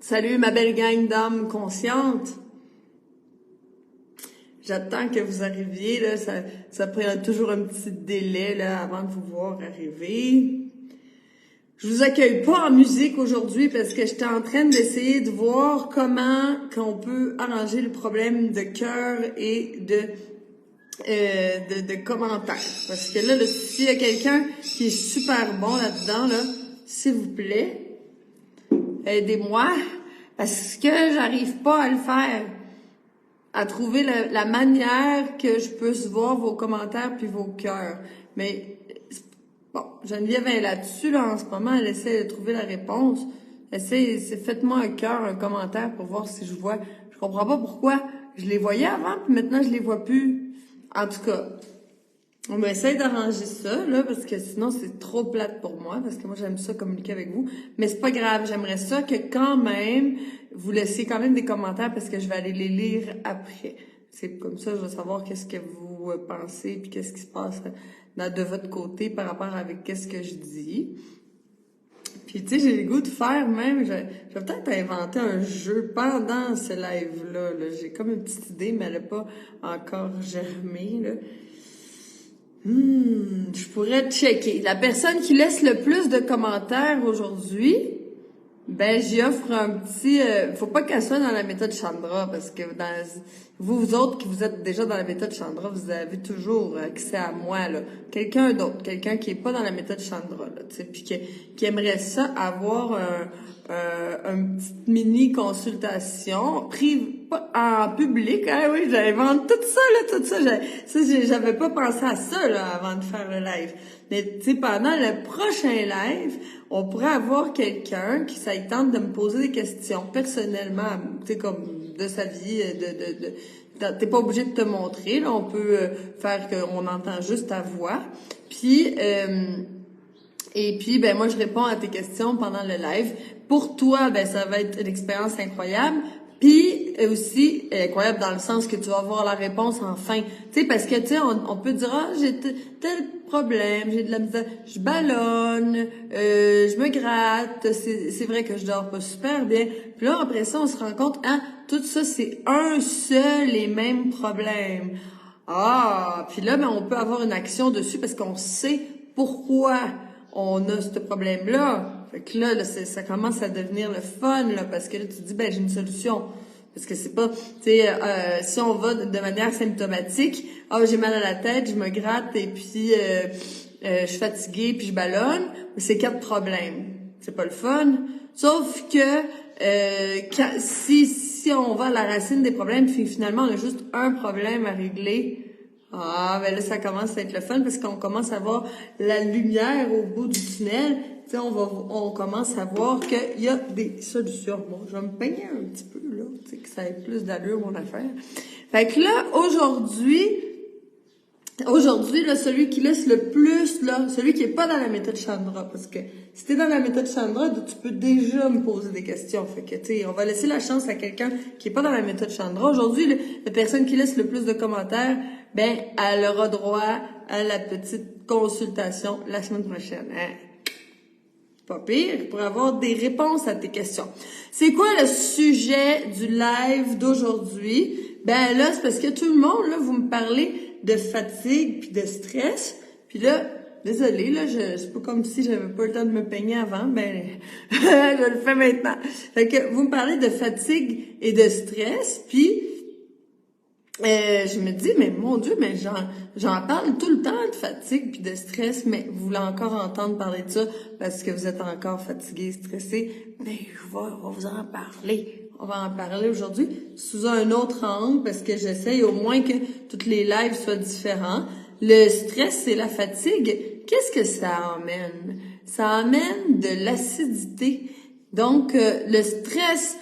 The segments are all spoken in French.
Salut ma belle gang d'âmes conscientes. J'attends que vous arriviez, là, ça prend toujours un petit délai là, avant de vous voir arriver. Je vous accueille pas en musique aujourd'hui parce que j'étais en train d'essayer de voir comment qu'on peut arranger le problème de cœur et de commentaires. Parce que là s'il y a quelqu'un qui est super bon là-dedans, là, s'il vous plaît, aidez-moi, parce que j'arrive pas à le faire, à trouver la manière que je puisse voir vos commentaires puis vos cœurs. Mais bon, Geneviève est là-dessus là, en ce moment, elle essaie de trouver la réponse. Faites-moi un cœur, un commentaire pour voir si je vois. Je comprends pas pourquoi je les voyais avant puis maintenant je les vois plus. En tout cas, on va essayer d'arranger ça, là, parce que sinon, c'est trop plate pour moi, parce que moi, j'aime ça communiquer avec vous. Mais c'est pas grave, j'aimerais ça que quand même, vous laissiez quand même des commentaires, parce que je vais aller les lire après. C'est comme ça, je vais savoir qu'est-ce que vous pensez, puis qu'est-ce qui se passe de votre côté par rapport avec qu'est-ce que je dis. Puis, tu sais, j'ai le goût de faire même, je vais peut-être inventer un jeu pendant ce live-là. Là. J'ai comme une petite idée, mais elle n'a pas encore germé, là. Je pourrais checker. La personne qui laisse le plus de commentaires aujourd'hui, ben j'y offre un petit... faut pas qu'elle soit dans la méthode Chandra, parce que vous autres qui vous êtes déjà dans la méthode Chandra, vous avez toujours accès à moi, là. Quelqu'un d'autre, quelqu'un qui est pas dans la méthode Chandra, là, tu sais, puis qui aimerait ça avoir une petite mini consultation en public. Ah oui, j'invente tout ça, là, tout ça. J'avais pas pensé à ça, là, avant de faire le live. Mais, tu sais, pendant le prochain live, on pourrait avoir quelqu'un qui ça tente de me poser des questions personnellement, tu sais, comme de sa vie, t'es pas obligé de te montrer, là, on peut faire qu'on entend juste ta voix. Puis, et puis, ben moi, je réponds à tes questions pendant le live. Pour toi, ben ça va être une expérience incroyable. Puis aussi incroyable dans le sens que tu vas avoir la réponse enfin. Tu sais, parce que tu sais, on peut dire j'ai tel problème, j'ai de la misère, je ballonne, je me gratte, c'est vrai que je dors pas super bien. Puis là après ça, on se rend compte, tout ça c'est un seul et même problème. Puis là, ben on peut avoir une action dessus parce qu'on sait pourquoi on a ce problème-là. Fait que là, ça commence à devenir le fun, là, parce que là, tu te dis, ben, j'ai une solution. Parce que c'est pas, tu sais, si on va de manière symptomatique, j'ai mal à la tête, je me gratte, et puis je suis fatiguée, puis je ballonne, c'est 4 problèmes. C'est pas le fun. Sauf que si on va à la racine des problèmes, finalement, on a juste un problème à régler. Ben là, ça commence à être le fun parce qu'on commence à voir la lumière au bout du tunnel. Tu sais, on commence à voir qu'il y a des solutions. Bon, je vais me peigner un petit peu, là, tu sais, que ça ait plus d'allure, mon affaire. Fait que là, aujourd'hui, là, celui qui laisse le plus, là, celui qui est pas dans la méthode Chandra, parce que si t'es dans la méthode Chandra, tu peux déjà me poser des questions. Fait que, tu sais, on va laisser la chance à quelqu'un qui est pas dans la méthode Chandra. Aujourd'hui, la personne qui laisse le plus de commentaires, ben, elle aura droit à la petite consultation la semaine prochaine. Hein? Pas pire, pour avoir des réponses à tes questions. C'est quoi le sujet du live d'aujourd'hui? Ben là, c'est parce que tout le monde, là, vous me parlez de fatigue puis de stress. Puis là, désolée, là, c'est pas comme si j'avais pas le temps de me peigner avant, ben je le fais maintenant. Fait que vous me parlez de fatigue et de stress, puis je me dis, mais mon Dieu, mais j'en parle tout le temps de fatigue puis de stress, mais vous voulez encore entendre parler de ça parce que vous êtes encore fatigué, stressé, mais on va vous en parler. On va en parler aujourd'hui sous un autre angle parce que j'essaye au moins que toutes les lives soient différents. Le stress et la fatigue, qu'est-ce que ça amène? Ça amène de l'acidité. Donc, le stress,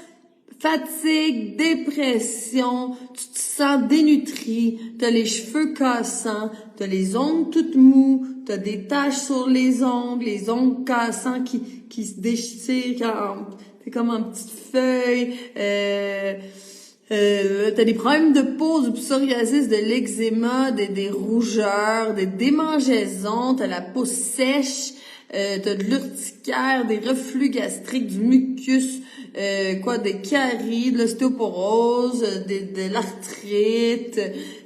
fatigue, dépression, tu te sens dénutri, t'as les cheveux cassants, t'as les ongles toutes mous, t'as des taches sur les ongles cassants qui se déchirent, t'es comme en petite feuille, t'as des problèmes de peau, du psoriasis, de l'eczéma, des rougeurs, des démangeaisons, t'as la peau sèche, t'as de l'urticaire, des reflux gastriques, du mucus, des caries, de l'ostéoporose, de l'arthrite.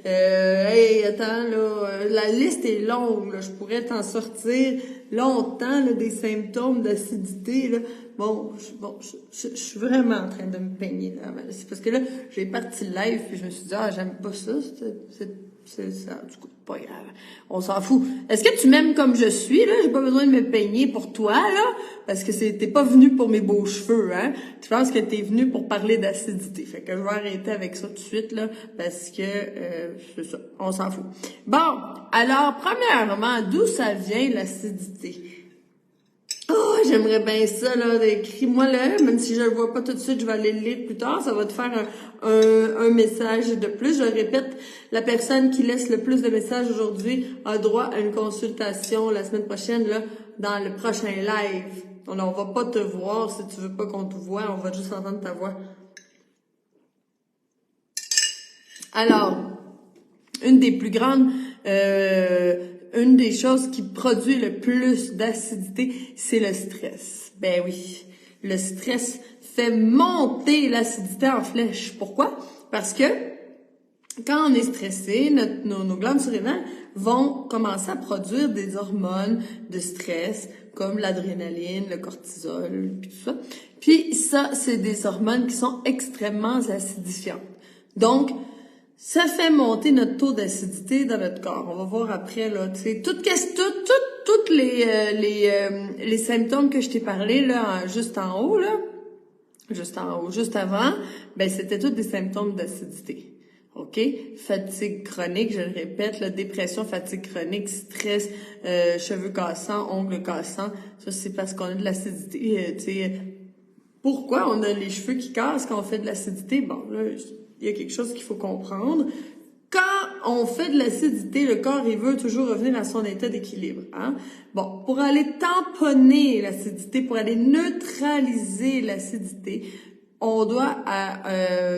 Hey, attends, là, la liste est longue, là, je pourrais t'en sortir longtemps, là, des symptômes d'acidité, là. Je suis vraiment en train de me peigner, là. C'est parce que là, j'ai parti le live, puis je me suis dit, j'aime pas ça, c'est ça, du coup, pas grave. On s'en fout. Est-ce que tu m'aimes comme je suis, là? J'ai pas besoin de me peigner pour toi, là, parce que t'es pas venu pour mes beaux cheveux, hein? Tu penses que t'es venu pour parler d'acidité. Fait que je vais arrêter avec ça tout de suite, là, parce que, c'est ça, on s'en fout. Bon, alors, premièrement, d'où ça vient l'acidité? Oh, j'aimerais bien ça, là, écris-moi là, même si je le vois pas tout de suite, je vais aller le lire plus tard, ça va te faire un message de plus. Je le répète, la personne qui laisse le plus de messages aujourd'hui a droit à une consultation la semaine prochaine, là, dans le prochain live. On va pas te voir si tu veux pas qu'on te voit, on va juste entendre ta voix. Alors, une des plus grandes, une des choses qui produit le plus d'acidité, c'est le stress. Ben oui, le stress fait monter l'acidité en flèche. Pourquoi? Parce que quand on est stressé, nos glandes surrénales vont commencer à produire des hormones de stress, comme l'adrénaline, le cortisol, puis tout ça. Puis ça, c'est des hormones qui sont extrêmement acidifiantes. Donc, ça fait monter notre taux d'acidité dans notre corps. On va voir après, là, tu sais, toutes les symptômes que je t'ai parlé, là, juste en haut, juste avant, ben, c'était tous des symptômes d'acidité. OK? Fatigue chronique, je le répète, la dépression, fatigue chronique, stress, cheveux cassants, ongles cassants. Ça, c'est parce qu'on a de l'acidité, tu sais. Pourquoi on a les cheveux qui cassent quand on fait de l'acidité? Bon, là, il y a quelque chose qu'il faut comprendre. Quand on fait de l'acidité, le corps, il veut toujours revenir à son état d'équilibre. Hein? Bon, pour aller tamponner l'acidité, pour aller neutraliser l'acidité, on doit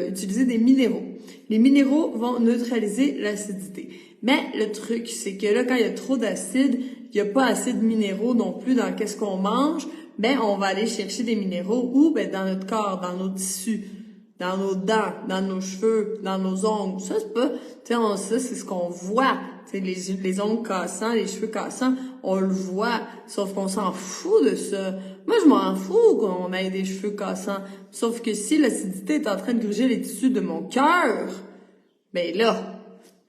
utiliser des minéraux. Les minéraux vont neutraliser l'acidité. Mais le truc, c'est que là, quand il y a trop d'acide, il n'y a pas assez de minéraux non plus dans qu'est-ce qu'on mange, ben on va aller chercher des minéraux où? Ben dans notre corps, dans nos tissus, dans nos dents, dans nos cheveux, dans nos ongles. Ça, c'est pas, tu sais, ça, c'est ce qu'on voit. Tu sais, les ongles cassants, les cheveux cassants, on le voit. Sauf qu'on s'en fout de ça. Moi, je m'en fous qu'on ait des cheveux cassants. Sauf que si l'acidité est en train de gruger les tissus de mon cœur, ben là,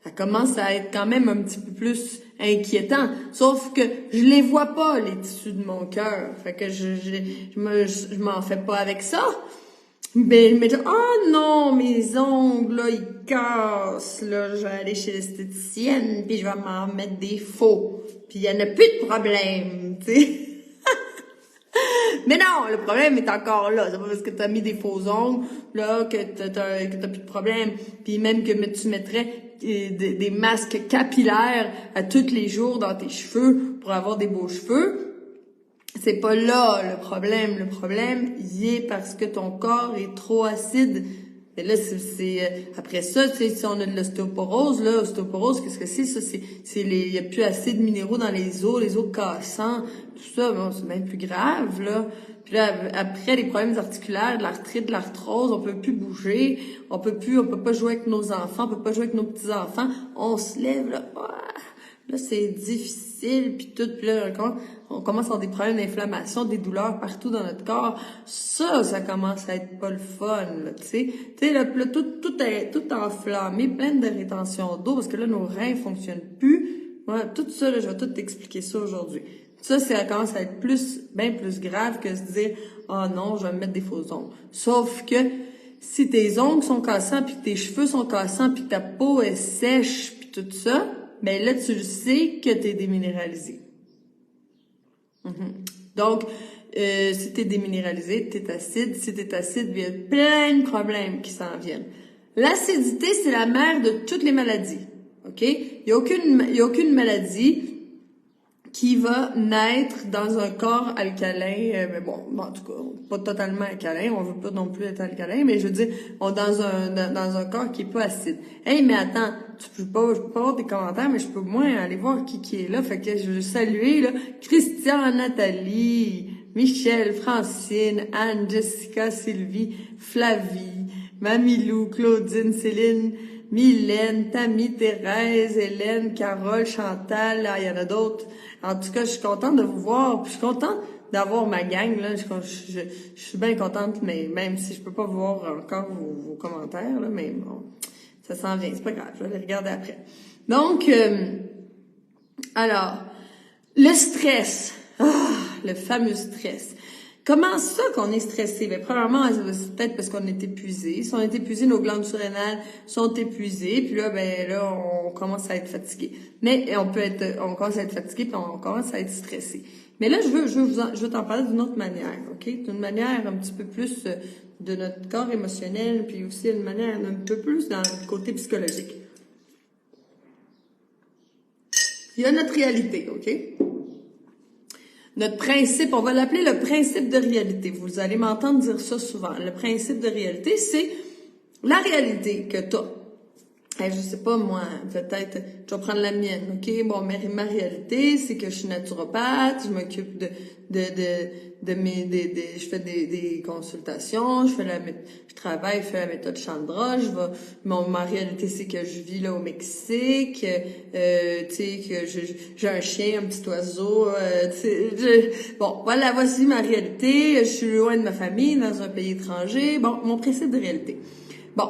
ça commence à être quand même un petit peu plus inquiétant. Sauf que je les vois pas, les tissus de mon cœur. Fait que je m'en fais pas avec ça. Ben, mais oh non, mes ongles, là, ils cassent, là, je vais aller chez l'esthéticienne, puis je vais m'en mettre des faux. Puis il y en a plus de problème, tu sais. Mais non, le problème est encore là. C'est pas parce que t'as mis des faux ongles, là, que t'as plus de problème. Puis même que tu mettrais des masques capillaires à tous les jours dans tes cheveux pour avoir des beaux cheveux. C'est pas là le problème. Le problème, il est parce que ton corps est trop acide. Et là, après ça, tu sais, si on a de l'ostéoporose, là, l'ostéoporose, qu'est-ce que c'est? Ça, il y a plus assez de minéraux dans les os cassants, tout ça, bon, c'est même plus grave, là. Puis là, après, les problèmes articulaires, de l'arthrite, de l'arthrose, on peut plus bouger, on peut pas jouer avec nos enfants, on peut pas jouer avec nos petits-enfants, on se lève, là, là, c'est difficile, puis tout, puis là, on commence à avoir des problèmes d'inflammation, des douleurs partout dans notre corps. Ça commence à être pas le fun, là, tu sais. Tu sais, là, tout est enflammé, plein de rétention d'eau, parce que là, nos reins fonctionnent plus. Voilà, tout ça, là, je vais tout t'expliquer ça aujourd'hui. Ça commence à être bien plus grave que se dire, oh non, je vais me mettre des faux ongles. Sauf que, si tes ongles sont cassants, puis que tes cheveux sont cassants, puis que ta peau est sèche, puis tout ça, ben là, tu le sais que t'es déminéralisé. Donc, si t'es déminéralisé, t'es acide. Si t'es acide, il y a plein de problèmes qui s'en viennent. L'acidité, c'est la mère de toutes les maladies. OK? Il y a aucune maladie qui va naître dans un corps alcalin, mais bon, en tout cas, pas totalement alcalin, on veut pas non plus être alcalin, mais je veux dire, dans un corps qui est pas acide. Hey, mais attends, je peux pas avoir des commentaires, mais je peux au moins aller voir qui est là, fait que je veux saluer, là, Christian, Nathalie, Michel, Francine, Anne, Jessica, Sylvie, Flavie, Mamilou, Claudine, Céline, Mylène, Tammy, Thérèse, Hélène, Carole, Chantal, il y en a d'autres. En tout cas, je suis contente de vous voir. Puis je suis contente d'avoir ma gang, là. Je suis bien contente, mais même si je peux pas voir encore vos commentaires, là, mais bon, ça s'en vient. C'est pas grave, je vais les regarder après. Donc, alors, le stress. Le fameux stress. Comment ça qu'on est stressé? Ben, premièrement, c'est peut-être parce qu'on est épuisé. Si on est épuisé, nos glandes surrénales sont épuisées, puis là, on commence à être fatigué. Mais on commence à être fatigué, puis on commence à être stressé. Mais là, je veux t'en parler d'une autre manière, ok? D'une manière un petit peu plus de notre corps émotionnel, puis aussi d'une manière un peu plus dans le côté psychologique. Il y a notre réalité, ok? Notre principe, on va l'appeler le principe de réalité. Vous allez m'entendre dire ça souvent. Le principe de réalité, c'est la réalité que tu as. Je sais pas, moi, peut-être, je vais prendre la mienne, ok? Bon, ma réalité, c'est que je suis naturopathe, je m'occupe je fais des consultations, je travaille, je fais la méthode Chandra, ma réalité, c'est que je vis là au Mexique, tu sais, que j'ai un chien, un petit oiseau, bon, voilà, voici ma réalité, je suis loin de ma famille, dans un pays étranger, bon, mon principe de réalité. Bon.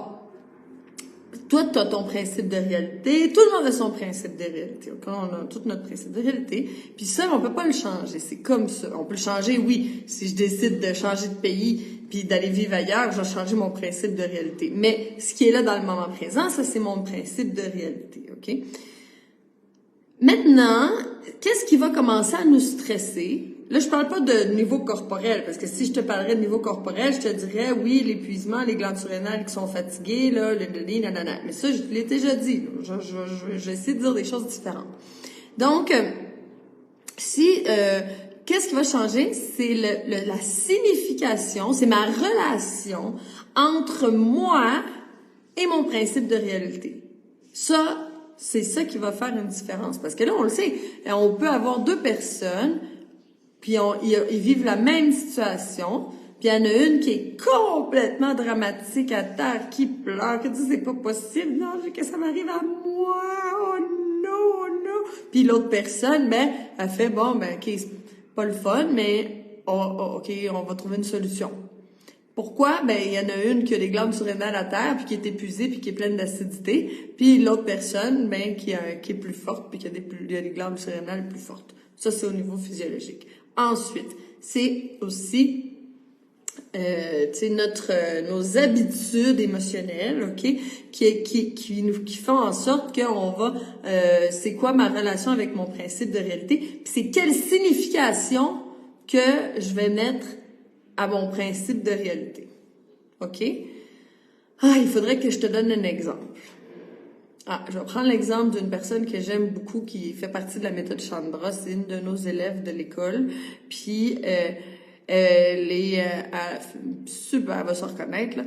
Toi, tu as ton principe de réalité. Tout le monde a son principe de réalité. Okay? On a tout notre principe de réalité. Puis ça, on peut pas le changer. C'est comme ça. On peut le changer, oui. Si je décide de changer de pays puis d'aller vivre ailleurs, je vais changer mon principe de réalité. Mais ce qui est là dans le moment présent, ça, c'est mon principe de réalité. OK? Maintenant, qu'est-ce qui va commencer à nous stresser? Là, je parle pas de niveau corporel, parce que si je te parlerais de niveau corporel, je te dirais, oui, l'épuisement, les glandes surrénales qui sont fatiguées, là, nanana. Mais ça, je l'ai déjà dit. Je vais essayer de dire des choses différentes. Donc, qu'est-ce qui va changer? C'est la signification, c'est ma relation entre moi et mon principe de réalité. Ça, c'est ça qui va faire une différence. Parce que là, on le sait, on peut avoir deux personnes, puis ils vivent la même situation, puis il y en a une qui est complètement dramatique à terre, qui pleure, qui dit c'est pas possible, non, que ça m'arrive à moi, oh non, oh non. Puis l'autre personne, elle fait ok, c'est pas le fun, mais ok, on va trouver une solution. Pourquoi? Il y en a une qui a des glandes surrénales à terre, puis qui est épuisée, puis qui est pleine d'acidité, puis l'autre personne, qui est plus forte, puis qui a des glandes surrénales plus fortes. Ça, c'est au niveau physiologique. Ensuite, c'est aussi, nos habitudes émotionnelles, ok, qui font en sorte qu'on va, c'est quoi ma relation avec mon principe de réalité, puis c'est quelle signification que je vais mettre à mon principe de réalité. OK? Il faudrait que je te donne un exemple. Je vais prendre l'exemple d'une personne que j'aime beaucoup qui fait partie de la méthode Chandra. C'est une de nos élèves de l'école. Puis, elle est super, elle va se reconnaître, là.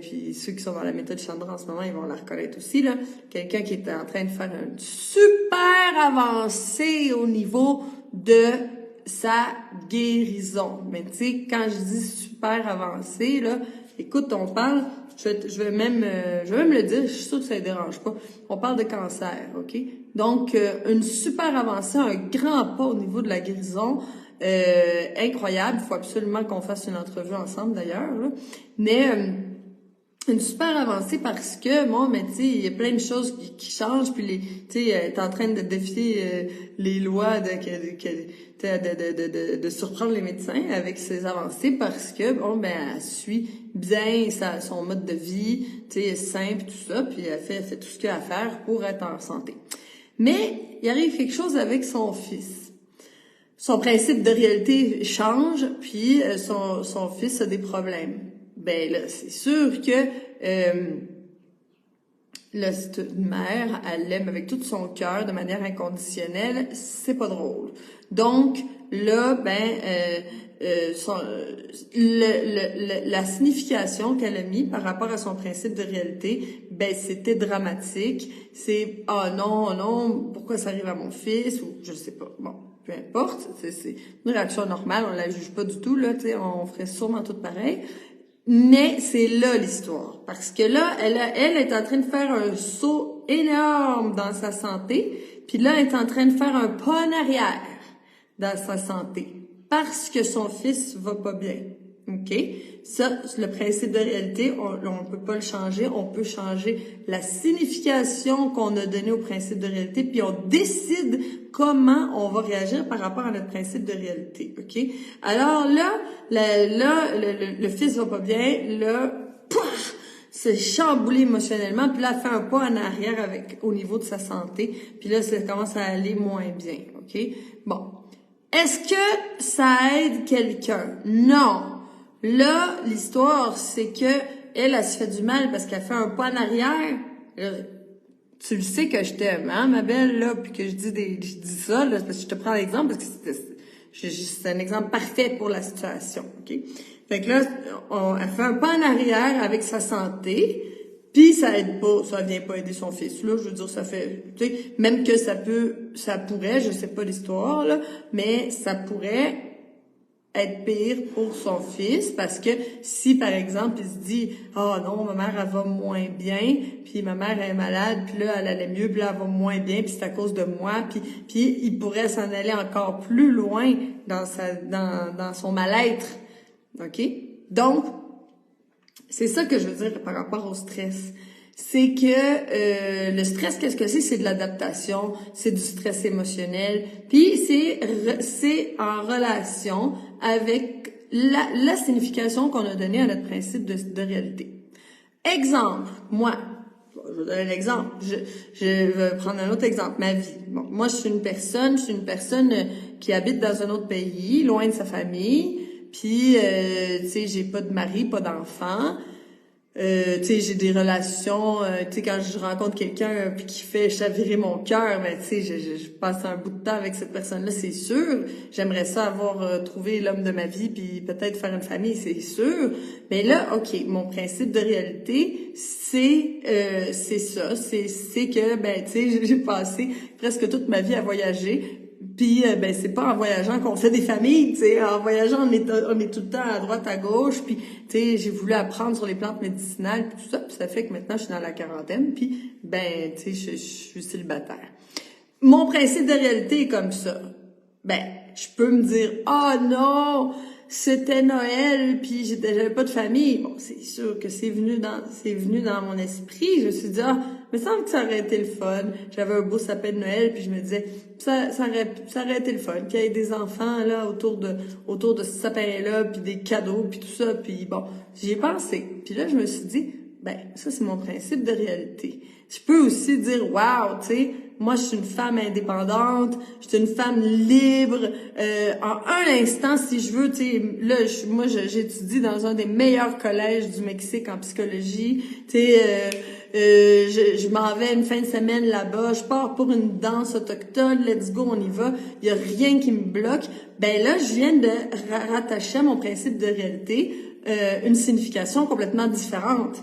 Puis ceux qui sont dans la méthode Chandra en ce moment, ils vont la reconnaître aussi, là. Quelqu'un qui est en train de faire un super avancé au niveau de sa guérison. Mais tu sais, quand je dis super avancé, là, écoute, on parle, je vais même le dire, je suis sûre que ça ne dérange pas. On parle de cancer, OK? Donc, une super avancée, un grand pas au niveau de la guérison, incroyable. Il faut absolument qu'on fasse une entrevue ensemble d'ailleurs, là. Mais une super avancée parce que, tu sais, il y a plein de choses qui changent, puis tu sais, t'es en train de défier les lois de surprendre les médecins avec ses avancées parce que, elle suit bien son mode de vie, tu sais, simple, tout ça, puis elle fait tout ce qu'il y a à faire pour être en santé. Mais, il arrive quelque chose avec son fils. Son principe de réalité change, puis son fils a des problèmes. Là, c'est sûr que Là, c'est une mère, elle l'aime avec tout son cœur, de manière inconditionnelle, c'est pas drôle. Donc, là, la signification qu'elle a mis par rapport à son principe de réalité, ben, c'était dramatique. C'est, ah non, non, pourquoi ça arrive à mon fils, ou je sais pas. Bon, peu importe, c'est une réaction normale, on la juge pas du tout, là, tu sais, on ferait sûrement tout pareil. Mais c'est là l'histoire. Parce que là, elle est en train de faire un saut énorme dans sa santé. Puis là, elle est en train de faire un pas en arrière dans sa santé. Parce que son fils va pas bien. OK? Ça, le principe de réalité, on peut pas le changer. On peut changer la signification qu'on a donnée au principe de réalité. Puis on décide comment on va réagir par rapport à notre principe de réalité. OK? Alors là, le fils va pas bien. Là, pouf, se chamboulé émotionnellement. Puis là, elle fait un pas en arrière au niveau de sa santé. Puis là, ça commence à aller moins bien. OK? Bon. Est-ce que ça aide quelqu'un? Non. Là, l'histoire, c'est que elle se fait du mal parce qu'elle fait un pas en arrière. Là, tu le sais que je t'aime, hein, ma belle, là, puis que je dis ça, là, parce que je te prends l'exemple parce que c'est un exemple parfait pour la situation, OK? Fait que là, elle fait un pas en arrière avec sa santé, puis ça aide pas, ça vient pas aider son fils. Là, je veux dire, ça fait, tu sais, même que ça pourrait, je sais pas l'histoire, là, mais ça pourrait être pire pour son fils parce que si, par exemple, il se dit « Ah non, ma mère, elle va moins bien, puis ma mère est malade, puis là, elle allait mieux, puis là, elle va moins bien, puis c'est à cause de moi. » Puis il pourrait s'en aller encore plus loin dans son mal-être. OK? Donc, c'est ça que je veux dire par rapport au stress. C'est que le stress, qu'est-ce que c'est? C'est de l'adaptation, c'est du stress émotionnel, puis c'est en relation avec la signification qu'on a donnée à notre principe de réalité. Exemple, moi, je vais donner l'exemple. Je vais prendre un autre exemple, ma vie. Bon, moi, je suis une personne qui habite dans un autre pays, loin de sa famille, puis, tu sais, j'ai pas de mari, pas d'enfant. Tu sais, j'ai des relations, tu sais, quand je rencontre quelqu'un puis qui fait chavirer mon cœur, ben tu sais, je passe un bout de temps avec cette personne-là, c'est sûr. J'aimerais ça avoir trouvé l'homme de ma vie puis peut-être faire une famille, c'est sûr. Mais là, OK, mon principe de réalité, c'est ça, c'est que ben tu sais, j'ai passé presque toute ma vie à voyager. Puis ben c'est pas en voyageant qu'on fait des familles, tu sais, en voyageant on est tout le temps à droite à gauche, puis tu sais, j'ai voulu apprendre sur les plantes médicinales puis tout ça, puis ça fait que maintenant je suis dans la quarantaine, puis ben tu sais je suis célibataire. Mon principe de réalité est comme ça. Ben, je peux me dire "Ah non, c'était Noël puis j'avais pas de famille." Bon, c'est sûr que c'est venu dans mon esprit, je me suis dit "Ah, me semble que ça aurait été le fun." J'avais un beau sapin de Noël puis je me disais ça aurait été le fun qu'il y ait des enfants là autour de ce sapin-là puis des cadeaux puis tout ça puis bon, j'y ai pensé. Puis là je me suis dit ben, ça, c'est mon principe de réalité. Je peux aussi dire, wow, tu sais, moi, je suis une femme indépendante, je suis une femme libre. En un instant, si je veux, tu sais, là, j'étudie dans un des meilleurs collèges du Mexique en psychologie. Tu sais, je m'en vais une fin de semaine là-bas, je pars pour une danse autochtone, let's go, on y va. Il y a rien qui me bloque. Ben là, je viens de rattacher à mon principe de réalité une signification complètement différente.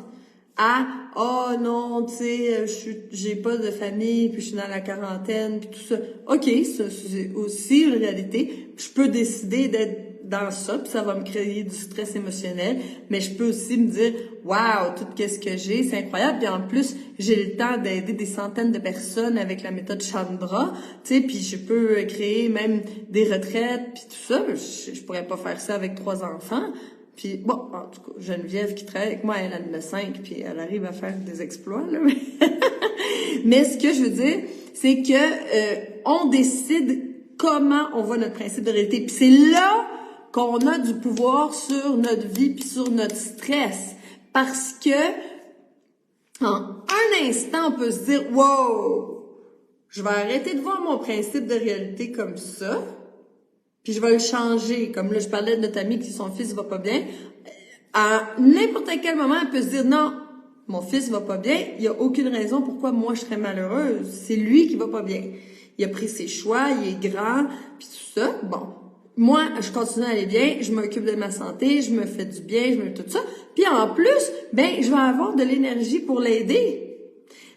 Oh non, tu sais, j'ai pas de famille, puis je suis dans la quarantaine, puis tout ça. OK, ça c'est aussi une réalité. Je peux décider d'être dans ça, puis ça va me créer du stress émotionnel, mais je peux aussi me dire waouh, tout qu'est-ce que j'ai, c'est incroyable. Puis en plus, j'ai le temps d'aider des centaines de personnes avec la méthode Chandra, tu sais, puis je peux créer même des retraites, puis tout ça. Je pourrais pas faire ça avec 3 enfants. Puis, bon, en tout cas, Geneviève qui travaille avec moi, elle en a 5, puis elle arrive à faire des exploits, là. Mais ce que je veux dire, c'est que on décide comment on voit notre principe de réalité. Puis c'est là qu'on a du pouvoir sur notre vie puis sur notre stress. Parce que, en un instant, on peut se dire, wow, je vais arrêter de voir mon principe de réalité comme ça. Puis je vais le changer. Comme là, je parlais de notre amie qui son fils va pas bien. À n'importe quel moment, elle peut se dire non, Mon fils va pas bien, il y a aucune raison pourquoi moi je serais malheureuse. C'est lui qui va pas bien. Il a pris ses choix, il est grand, puis tout ça. Bon, moi, je continue à aller bien, je m'occupe de ma santé, je me fais du bien, je me fais tout ça. Puis en plus, ben, je vais avoir de l'énergie pour l'aider.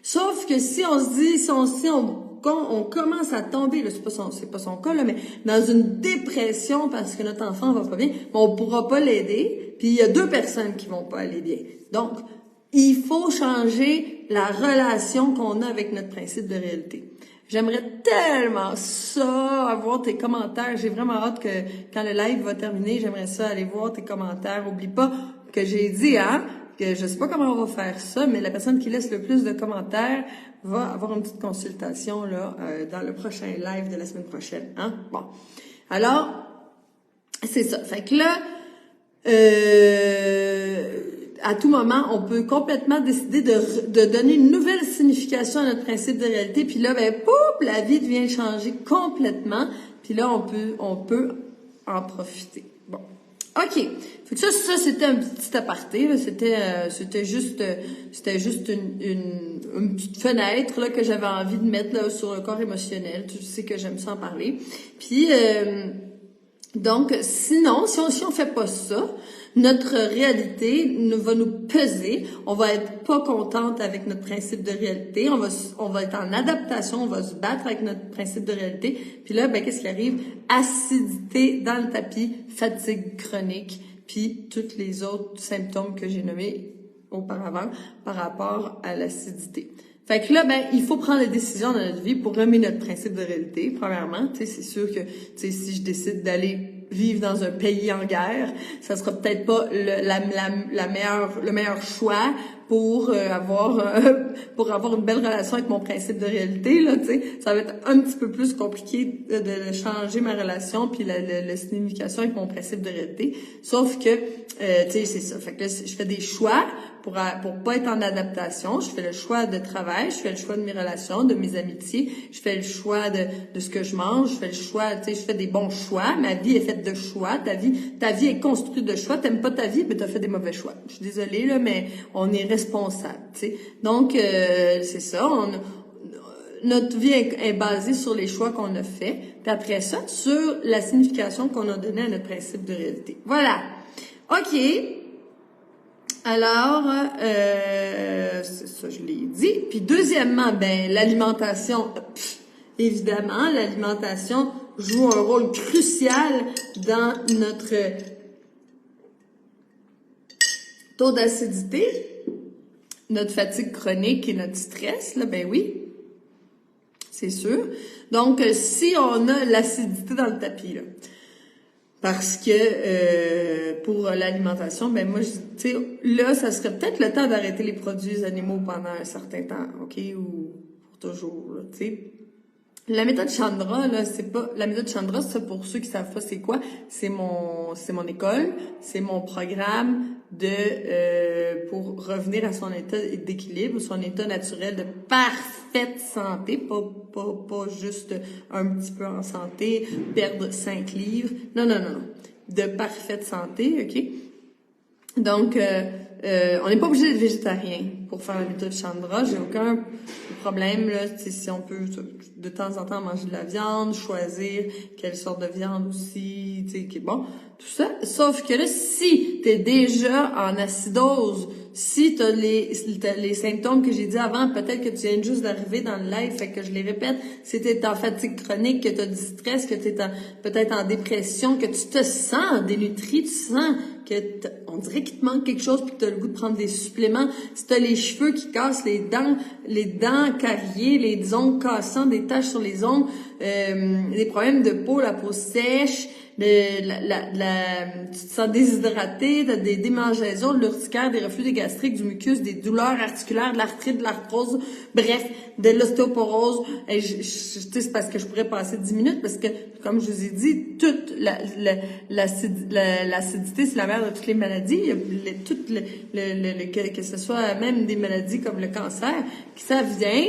Sauf que si on se dit, on commence à tomber, là, c'est pas son cas, là, mais dans une dépression parce que notre enfant va pas bien, on pourra pas l'aider. Puis il y a 2 personnes qui vont pas aller bien. Donc, il faut changer la relation qu'on a avec notre principe de réalité. J'aimerais tellement ça, avoir tes commentaires. J'ai vraiment hâte que quand le live va terminer, j'aimerais ça aller voir tes commentaires. Oublie pas que j'ai dit, que je sais pas comment on va faire ça, mais la personne qui laisse le plus de commentaires va avoir une petite consultation là dans le prochain live de la semaine prochaine. Bon. Alors, c'est ça. Fait que là, à tout moment, on peut complètement décider de donner une nouvelle signification à notre principe de réalité. Puis là, ben, pouf, la vie devient changer complètement. Puis là, on peut en profiter. Bon. OK. Fait que ça c'était un petit aparté, là. C'était juste une petite fenêtre, là, que j'avais envie de mettre, là, sur le corps émotionnel. Tu sais que j'aime ça en parler. Puis, donc, sinon, si on fait pas ça, notre réalité va nous peser, on va être pas contente avec notre principe de réalité, on va être en adaptation, on va se battre avec notre principe de réalité, puis là, ben, qu'est-ce qui arrive? Acidité dans le tapis, fatigue chronique, puis tous les autres symptômes que j'ai nommés auparavant par rapport à l'acidité. Fait que là, ben, il faut prendre des décisions dans notre vie pour remettre notre principe de réalité. Premièrement, tu sais, c'est sûr que, tu sais, si je décide d'aller vivre dans un pays en guerre, ça sera peut-être pas le meilleur choix pour avoir une belle relation avec mon principe de réalité, là, tu sais. Ça va être un petit peu plus compliqué de changer ma relation puis la signification avec mon principe de réalité. Sauf que, tu sais, c'est ça. Fait que là, je fais des choix pour pas être en adaptation. Je fais le choix de travail, je fais le choix de mes relations, de mes amitiés, je fais le choix de ce que je mange, je fais le choix, tu sais, je fais des bons choix. Ma vie est faite de choix. Ta vie est construite de choix. T'aimes pas ta vie, mais t'as fait des mauvais choix. Je suis désolée, là, mais on est responsable, tu sais. Donc, c'est ça. Notre vie est basée sur les choix qu'on a faits. Puis après ça, sur la signification qu'on a donnée à notre principe de réalité. Voilà. OK. Alors, c'est ça, je l'ai dit. Puis deuxièmement, ben, l'alimentation, évidemment, l'alimentation joue un rôle crucial dans notre taux d'acidité, notre fatigue chronique et notre stress, là, ben oui, c'est sûr. Donc, si on a l'acidité dans le tapis, là, parce que pour l'alimentation, ben moi, tu sais, là, ça serait peut-être le temps d'arrêter les produits animaux pendant un certain temps, OK, ou pour toujours, là, tu sais. La méthode Chandra, là, la méthode Chandra, c'est pour ceux qui savent pas c'est quoi, c'est mon école, c'est mon programme pour revenir à son état d'équilibre, son état naturel de parfaite santé, pas juste un petit peu en santé, perdre 5 livres. Non, de parfaite santé, OK? Donc, on n'est pas obligé d'être végétarien pour faire la méthode Chandra. J'ai aucun problème, là, si on peut de temps en temps manger de la viande, choisir quelle sorte de viande aussi, tu sais, qui est bon, tout ça. Sauf que là, si t'es déjà en acidose, si t'as les symptômes que j'ai dit avant, peut-être que tu viens juste d'arriver dans le live, fait que je les répète, si t'es en fatigue chronique, que t'as du stress, que t'es peut-être en dépression, que tu te sens dénutri, tu sens que on dirait qu'il te manque quelque chose puis que t'as le goût de prendre des suppléments, si t'as les cheveux qui cassent, les dents carriées, les ongles cassants, des taches sur les ongles, des problèmes de peau, la peau sèche, tu te sens déshydraté, t'as des démangeaisons, de l'urticaire, des reflux, des gastriques, du mucus, des douleurs articulaires, de l'arthrite, de l'arthrose, bref, de l'ostéoporose. Et c'est parce que je pourrais passer 10 minutes parce que, comme je vous ai dit, toute l'acidité, c'est la mère de toutes les maladies. Il y a que ce soit même des maladies comme le cancer, qui ça vient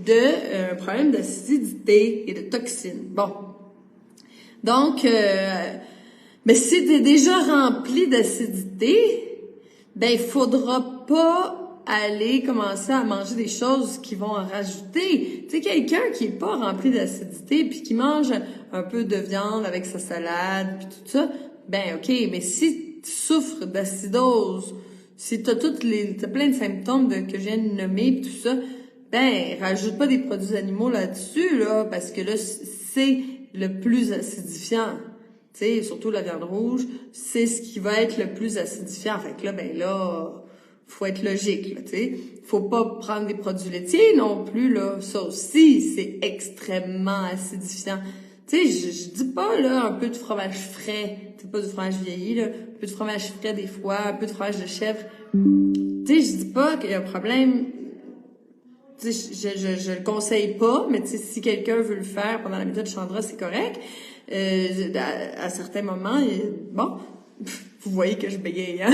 de un problème d'acidité et de toxines. Bon. Donc, mais si t'es déjà rempli d'acidité, ben il faudra pas aller commencer à manger des choses qui vont en rajouter. Tu sais, quelqu'un qui est pas rempli d'acidité puis qui mange un peu de viande avec sa salade puis tout ça, ben ok, mais si tu souffres d'acidose, si t'as plein de symptômes que je viens de nommer pis tout ça, ben rajoute pas des produits animaux là-dessus là, parce que là c'est le plus acidifiant. Tu sais, surtout la viande rouge, c'est ce qui va être le plus acidifiant. Fait que là, ben là, faut être logique, là, tu sais. Faut pas prendre des produits laitiers non plus, là. Ça aussi, c'est extrêmement acidifiant. Tu sais, je dis pas, là, un peu de fromage frais. C'est pas du fromage vieilli, là. Un peu de fromage frais des fois, un peu de fromage de chèvre. Tu sais, je dis pas qu'il y a un problème. Tu sais, je le conseille pas, mais tu sais, si quelqu'un veut le faire pendant la méthode Chandra, c'est correct. À certains moments, bon, vous voyez que je bégaye, hein?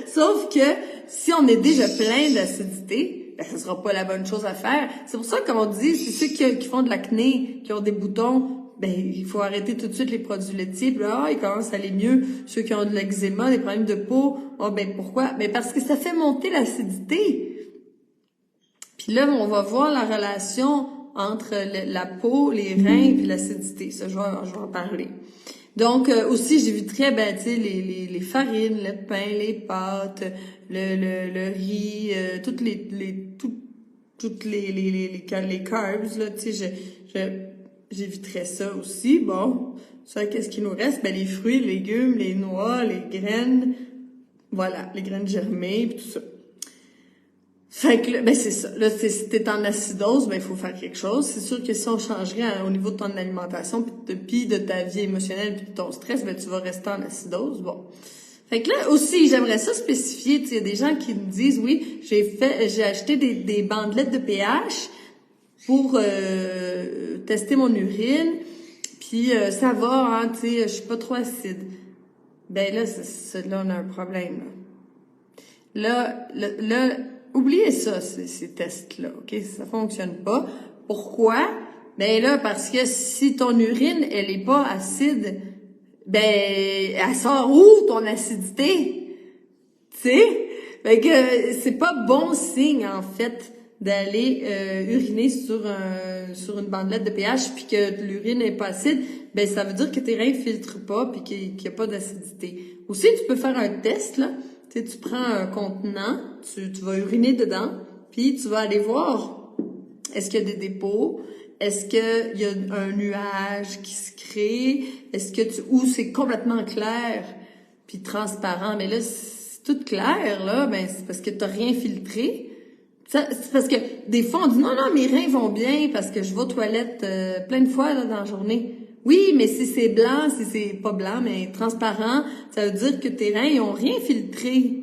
Sauf que si on est déjà plein d'acidité, ben, ce sera pas la bonne chose à faire. C'est pour ça que, comme on dit, c'est ceux qui font de l'acné, qui ont des boutons, ben, il faut arrêter tout de suite les produits laitiers. Puis là, ils commencent à aller mieux. Ceux qui ont de l'eczéma, des problèmes de peau, oh, ben, pourquoi? Ben, parce que ça fait monter l'acidité. Puis là, on va voir la relation entre la peau, les reins puis l'acidité. Ça, je vais en parler. Donc, aussi, j'éviterais, ben, tu sais, les farines, le pain, les pâtes, le riz, toutes les carbs, là, tu sais, j'éviterais ça aussi. Bon, ça, qu'est-ce qui nous reste? Ben, les fruits, les légumes, les noix, les graines, voilà, les graines germées, puis tout ça. Fait que là, ben c'est ça. Là, si t'es en acidose, ben il faut faire quelque chose. C'est sûr que si on changerait au niveau de ton alimentation, puis de ta vie émotionnelle, puis de ton stress, ben tu vas rester en acidose. Bon. Fait que là aussi, j'aimerais ça spécifier. Tu sais, il y a des gens qui me disent, oui, j'ai acheté des bandelettes de pH pour tester mon urine, puis ça va, hein, tu sais, je suis pas trop acide. Ben là, là on a un problème. Là, oubliez ça, ces tests-là, ok? Ça fonctionne pas. Pourquoi? Ben là, parce que si ton urine, elle est pas acide, ben, elle sort où, ton acidité? Tu sais? Fait que c'est pas bon signe, en fait, d'aller uriner sur une bandelette de pH puis que l'urine est pas acide. Ben, ça veut dire que tes reins filtrent pas puis qu'il y a pas d'acidité. Aussi, tu peux faire un test, là. Tu sais, tu prends un contenant, tu vas uriner dedans, puis tu vas aller voir est-ce qu'il y a des dépôts, est-ce qu'il y a un nuage qui se crée, ou c'est complètement clair puis transparent. Mais là, c'est tout clair, là, ben c'est parce que t'as rien filtré. C'est parce que des fois on dit non, mes reins vont bien parce que je vais aux toilettes plein de fois là, dans la journée. Oui, mais si c'est blanc, si c'est pas blanc, mais transparent, ça veut dire que tes reins, ils ont rien filtré.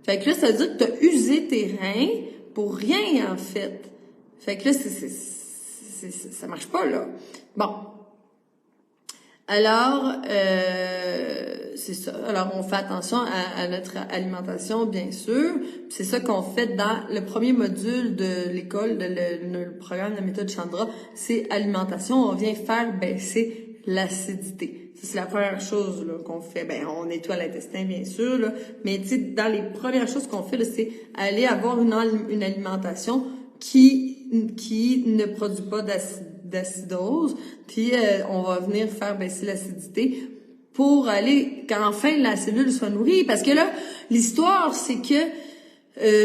Fait que là, ça veut dire que t'as usé tes reins pour rien, en fait. Fait que là, ça marche pas, là. Bon. Alors, c'est ça. Alors, on fait attention à notre alimentation, bien sûr. C'est ça qu'on fait dans le premier module de l'école, le programme de la méthode Chandra, c'est alimentation. On vient faire baisser l'acidité. Ça, c'est la première chose là, qu'on fait. Ben, on nettoie l'intestin, bien sûr, là. Mais tu sais, dans les premières choses qu'on fait, là, c'est aller avoir une alimentation qui ne produit pas d'acidose, puis on va venir faire baisser l'acidité pour aller qu'enfin la cellule soit nourrie. Parce que là, l'histoire, c'est que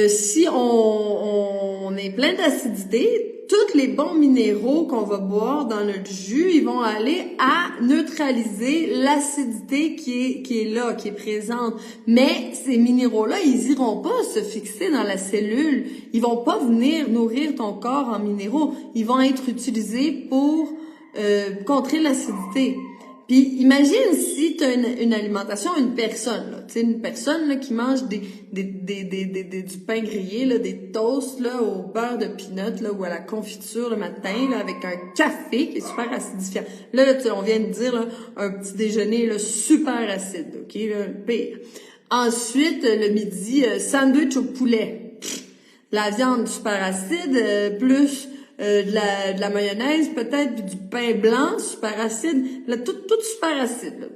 si on est plein d'acidité, tous les bons minéraux qu'on va boire dans notre jus, ils vont aller à neutraliser l'acidité qui est là, qui est présente. Mais ces minéraux-là, ils iront pas se fixer dans la cellule. Ils vont pas venir nourrir ton corps en minéraux. Ils vont être utilisés pour contrer l'acidité. Puis imagine si tu as une alimentation, une personne, là, tu sais, une personne là, qui mange du pain grillé, là, des toasts là, au beurre de peanut là, ou à la confiture le matin là, avec un café qui est super acidifiant. Là on vient de dire là, un petit déjeuner là, super acide, ok, là, le pire. Ensuite, le midi, sandwich au poulet. La viande super acide, plus de la mayonnaise peut-être, puis du pain blanc super acide, là, tout super acide, là.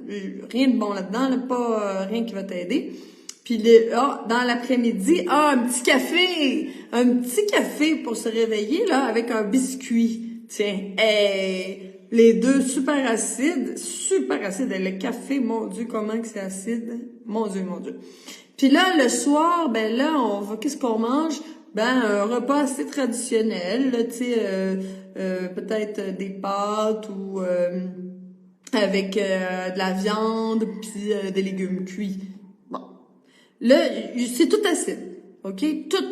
Rien de bon là-dedans, là, pas rien qui va t'aider. Puis dans l'après-midi, un petit café! Un petit café pour se réveiller, là, avec un biscuit. Tiens, hey, les deux super acides. Et le café, mon Dieu, comment que c'est acide. Mon Dieu. Puis là, le soir, ben là, qu'est-ce qu'on mange? Ben, un repas assez traditionnel, là, tu sais, peut-être des pâtes ou avec de la viande, puis des légumes cuits. Bon. Là, c'est tout acide, OK? Tout.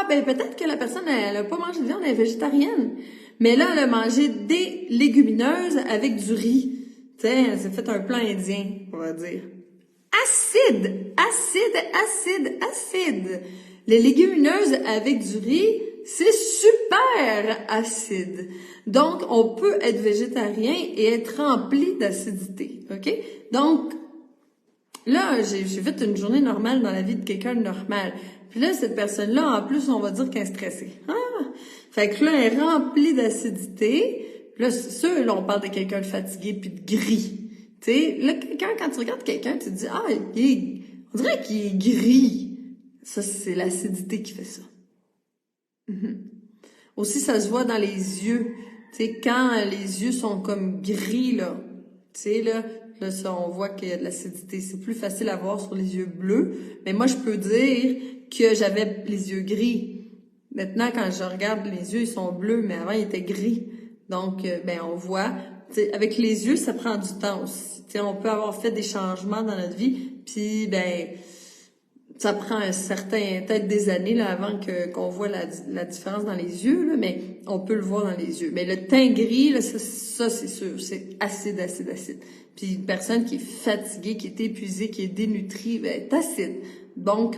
Ben peut-être que la personne, elle a pas mangé de viande, elle est végétarienne. Mais là, elle a mangé des légumineuses avec du riz. Tu sais, elle s'est fait un plat indien, on va dire. Acide! Les légumineuses avec du riz, c'est super acide. Donc, on peut être végétarien et être rempli d'acidité, OK? Donc, là, j'ai fait une journée normale dans la vie de quelqu'un de normal. Puis là, cette personne-là, en plus, on va dire qu'elle est stressée. Fait que là, elle est remplie d'acidité. Puis là, c'est sûr, là, on parle de quelqu'un de fatigué puis de gris. Tu sais, là, quand tu regardes quelqu'un, tu te dis, on dirait qu'il est gris. Ça, c'est l'acidité qui fait ça. Aussi, ça se voit dans les yeux. Tu sais, quand les yeux sont comme gris, là, tu sais, là, ça, on voit qu'il y a de l'acidité. C'est plus facile à voir sur les yeux bleus. Mais moi, je peux dire que j'avais les yeux gris. Maintenant, quand je regarde les yeux, ils sont bleus, mais avant, ils étaient gris. Donc, on voit. T'sais, avec les yeux, ça prend du temps aussi. T'sais, on peut avoir fait des changements dans notre vie, puis ça prend peut-être des années là avant qu'on voit la différence dans les yeux, là, mais on peut le voir dans les yeux. Mais le teint gris, là, ça c'est sûr, c'est acide. Puis une personne qui est fatiguée, qui est épuisée, qui est dénutrie, est acide. Donc,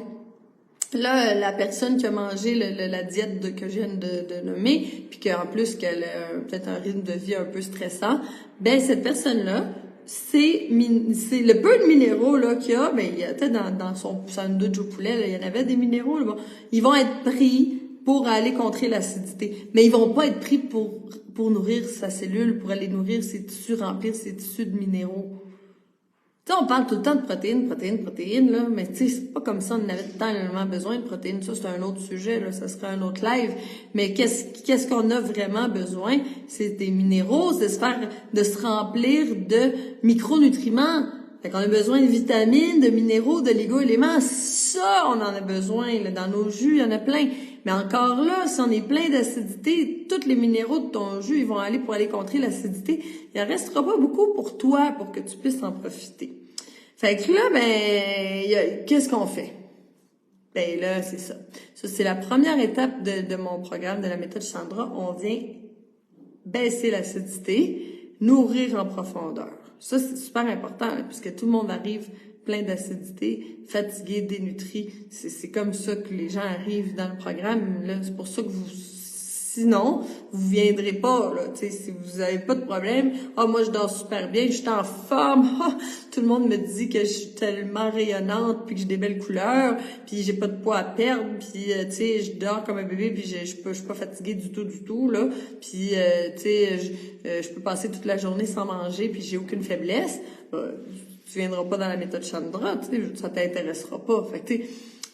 là, la personne qui a mangé la diète que je viens de nommer, puis qu'en plus qu'elle a peut-être un rythme de vie un peu stressant, cette personne-là, c'est le peu de minéraux là qu'il y a, il y a peut-être dans son sandwich au poulet, là, il y en avait des minéraux, là, bon, ils vont être pris pour aller contrer l'acidité, mais ils vont pas être pris pour nourrir sa cellule, pour aller nourrir ses tissus, remplir ses tissus de minéraux. Tu sais, on parle tout le temps de protéines, là, mais tu sais, c'est pas comme ça, on avait tellement besoin de protéines. Ça, c'est un autre sujet, là, ça sera un autre live. Mais qu'est-ce qu'on a vraiment besoin? C'est des minéraux, c'est de se remplir de micronutriments. Fait qu'on a besoin de vitamines, de minéraux, de oligo-éléments. Ça, on en a besoin, là. Dans nos jus, il y en a plein. Mais encore là, si on est plein d'acidité, tous les minéraux de ton jus, ils vont aller pour aller contrer l'acidité. Il en restera pas beaucoup pour toi, pour que tu puisses en profiter. Fait que là, qu'est-ce qu'on fait? Là, c'est ça. Ça, c'est la première étape de mon programme, de la méthode Chandra. On vient baisser l'acidité, nourrir en profondeur. Ça, c'est super important, là, puisque tout le monde arrive plein d'acidité, fatigué, dénutri. C'est comme ça que les gens arrivent dans le programme. Là, c'est pour ça que sinon, vous viendrez pas, là. Tu sais, si vous avez pas de problème, moi, je dors super bien, je suis en forme. Tout le monde me dit que je suis tellement rayonnante, puis que j'ai des belles couleurs, puis j'ai pas de poids à perdre, puis tu sais, je dors comme un bébé, puis je suis pas fatiguée du tout, là. Puis tu sais, je peux passer toute la journée sans manger, puis j'ai aucune faiblesse. Tu viendras pas dans la méthode Chandra, tu sais, ça t'intéressera pas. Fait que tu sais,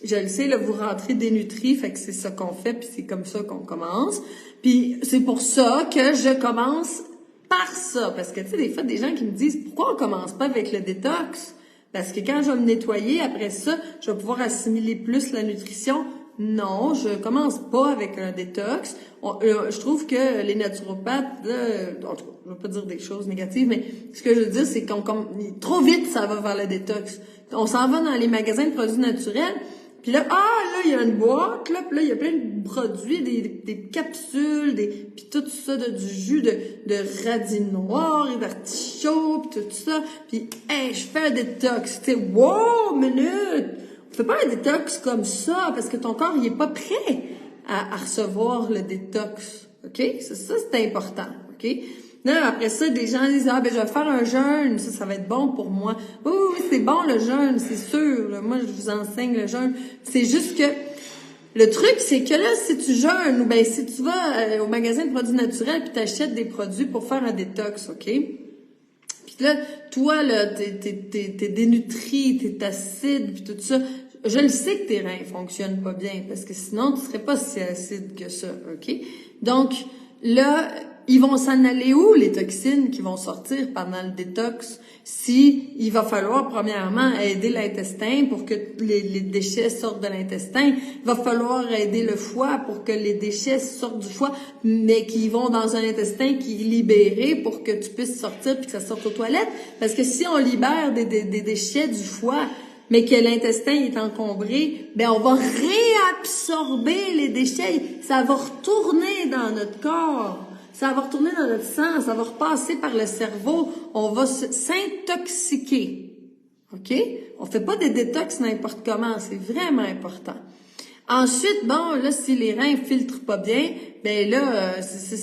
je le sais, là, vous rentrez dénutri, fait que c'est ça qu'on fait, puis c'est comme ça qu'on commence. Puis c'est pour ça que je commence par ça. Parce que, tu sais, des fois, des gens qui me disent, pourquoi on commence pas avec le détox? Parce que quand je vais me nettoyer, après ça, je vais pouvoir assimiler plus la nutrition. Non, je commence pas avec un détox. Je trouve que les naturopathes, en tout cas, je veux pas dire des choses négatives, mais ce que je veux dire, c'est trop vite, ça va vers le détox. On s'en va dans les magasins de produits naturels, puis là, il y a une boîte, là, puis là, il y a plein de produits, des capsules, puis tout ça, du jus de radis noir et d'artichaut, puis tout ça. Puis, je fais un détox. Tu sais, wow, minute! Fais pas un détox comme ça, parce que ton corps, il est pas prêt à recevoir le détox. OK? Ça, c'est important. OK? Là, après ça, des gens disent, je vais faire un jeûne, ça va être bon pour moi. Oui, c'est bon le jeûne, c'est sûr. Là. Moi, je vous enseigne le jeûne. C'est juste que, le truc, c'est que là, si tu jeûnes, ou si tu vas au magasin de produits naturels puis t'achètes des produits pour faire un détox, OK? Puis là, toi, là, t'es dénutri, t'es acide, puis tout ça. Je le sais que tes reins fonctionnent pas bien, parce que sinon, tu serais pas si acide que ça, OK? Donc, là, ils vont s'en aller où, les toxines qui vont sortir pendant le détox? Si il va falloir, premièrement, aider l'intestin pour que les déchets sortent de l'intestin. Il va falloir aider le foie pour que les déchets sortent du foie, mais qui vont dans un intestin qui est libéré pour que tu puisses sortir puis que ça sorte aux toilettes. Parce que si on libère des déchets du foie, mais que l'intestin est encombré, ben on va réabsorber les déchets. Ça va retourner dans notre corps. Ça va retourner dans notre sang, ça va repasser par le cerveau, on va s'intoxiquer. OK? On fait pas des détox n'importe comment, c'est vraiment important. Ensuite, bon, là, si les reins filtrent pas bien, ben là,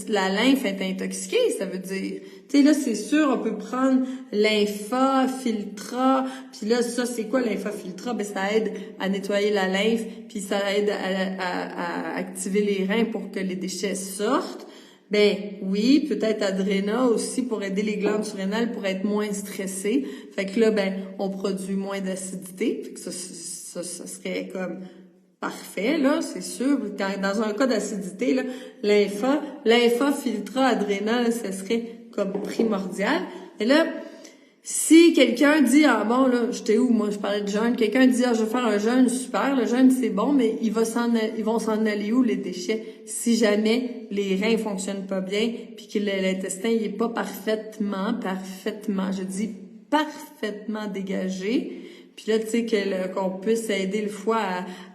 la lymphe est intoxiquée, ça veut dire. Tu sais, là, c'est sûr, on peut prendre Lympha-Filtra, puis là, ça, c'est quoi Lympha-Filtra? Ben, ça aide à nettoyer la lymphe, puis ça aide à activer les reins pour que les déchets sortent. Ben oui, peut-être Adréna aussi pour aider les glandes surrénales pour être moins stressées. Fait que là, ben, on produit moins d'acidité. Fait que ça serait comme parfait, là, c'est sûr. Dans un cas d'acidité, là, Lympha-Filtra, Adréna, ça serait comme primordial. Et là, si quelqu'un dit, ah bon, là, j'étais où, moi, je parlais de jeûne, quelqu'un dit, ah, je vais faire un jeûne, super, le jeûne, c'est bon, mais ils vont s'en aller où, les déchets, si jamais les reins fonctionnent pas bien, puis que l'intestin, il est pas parfaitement, je dis parfaitement dégagé, puis là, tu sais, qu'on puisse aider le foie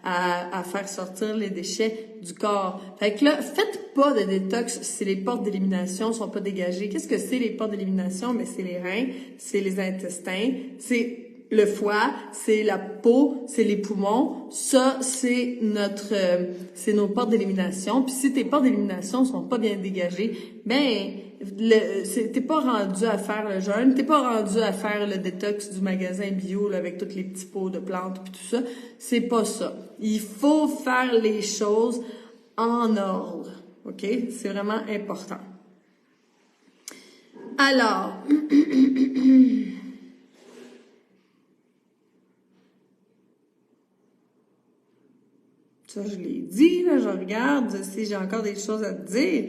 à faire sortir les déchets du corps. Fait que là, faites pas de détox si les portes d'élimination sont pas dégagées. Qu'est-ce que c'est les portes d'élimination? Ben, c'est les reins, c'est les intestins, c'est le foie, c'est la peau, c'est les poumons. Ça, c'est nos portes d'élimination. Puis si tes portes d'élimination sont pas bien dégagées, ben, t'es pas rendu à faire le jeûne, t'es pas rendu à faire le détox du magasin bio là, avec tous les petits pots de plantes puis tout ça. C'est pas ça. Il faut faire les choses en ordre. OK? C'est vraiment important. Alors, ça, je l'ai dit, là, je regarde si j'ai encore des choses à te dire.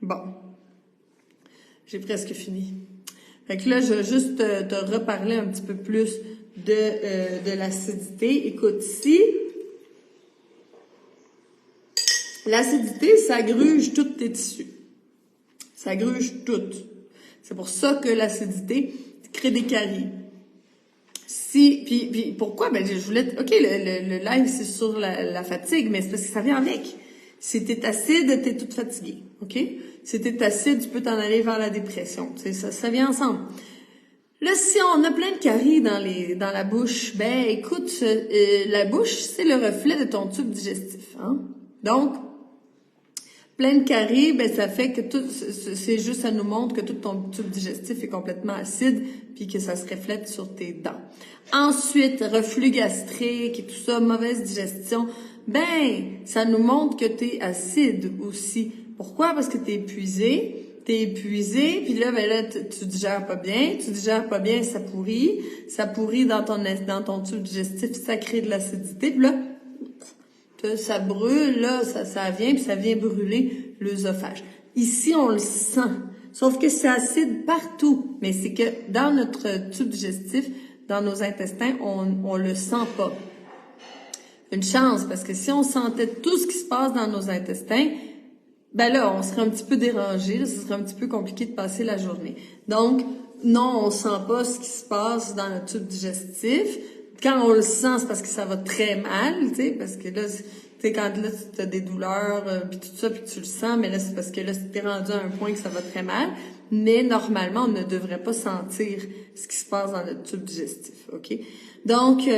Bon, j'ai presque fini. Fait que là, je vais juste te reparler un petit peu plus de l'acidité. Écoute, ici, l'acidité, ça gruge tous tes tissus. Ça gruge tout. C'est pour ça que l'acidité crée des caries. Puis pourquoi? Ben, je voulais... OK, le live, c'est sur la fatigue, mais c'est parce que ça vient avec. Si t'es acide, t'es toute fatiguée. OK? Si t'es acide, tu peux t'en aller vers la dépression. Ça vient ensemble. Là, si on a plein de caries dans la bouche, ben, écoute, la bouche, c'est le reflet de ton tube digestif, hein? Donc, plein de caries, ben, ça fait que c'est juste, ça nous montre que tout ton tube digestif est complètement acide, puis que ça se reflète sur tes dents. Ensuite, reflux gastrique et tout ça, mauvaise digestion, ben, ça nous montre que t'es acide aussi. Pourquoi? Parce que t'es épuisé, puis là, ben là, tu digères pas bien, ça pourrit dans ton tube digestif, ça crée de l'acidité, puis là, ça brûle, là, ça vient brûler l'œsophage. Ici, on le sent. Sauf que c'est acide partout. Mais c'est que dans notre tube digestif, dans nos intestins, on le sent pas. Une chance, parce que si on sentait tout ce qui se passe dans nos intestins, ben là, on serait un petit peu dérangé, là, ce serait un petit peu compliqué de passer la journée. Donc, non, on sent pas ce qui se passe dans notre tube digestif. Quand on le sent, c'est parce que ça va très mal, tu sais, parce que là, tu sais, quand là, tu as des douleurs, puis tout ça, puis tu le sens, mais là, c'est parce que là, t'es rendu à un point que ça va très mal. Mais normalement, on ne devrait pas sentir ce qui se passe dans notre tube digestif, OK? Donc,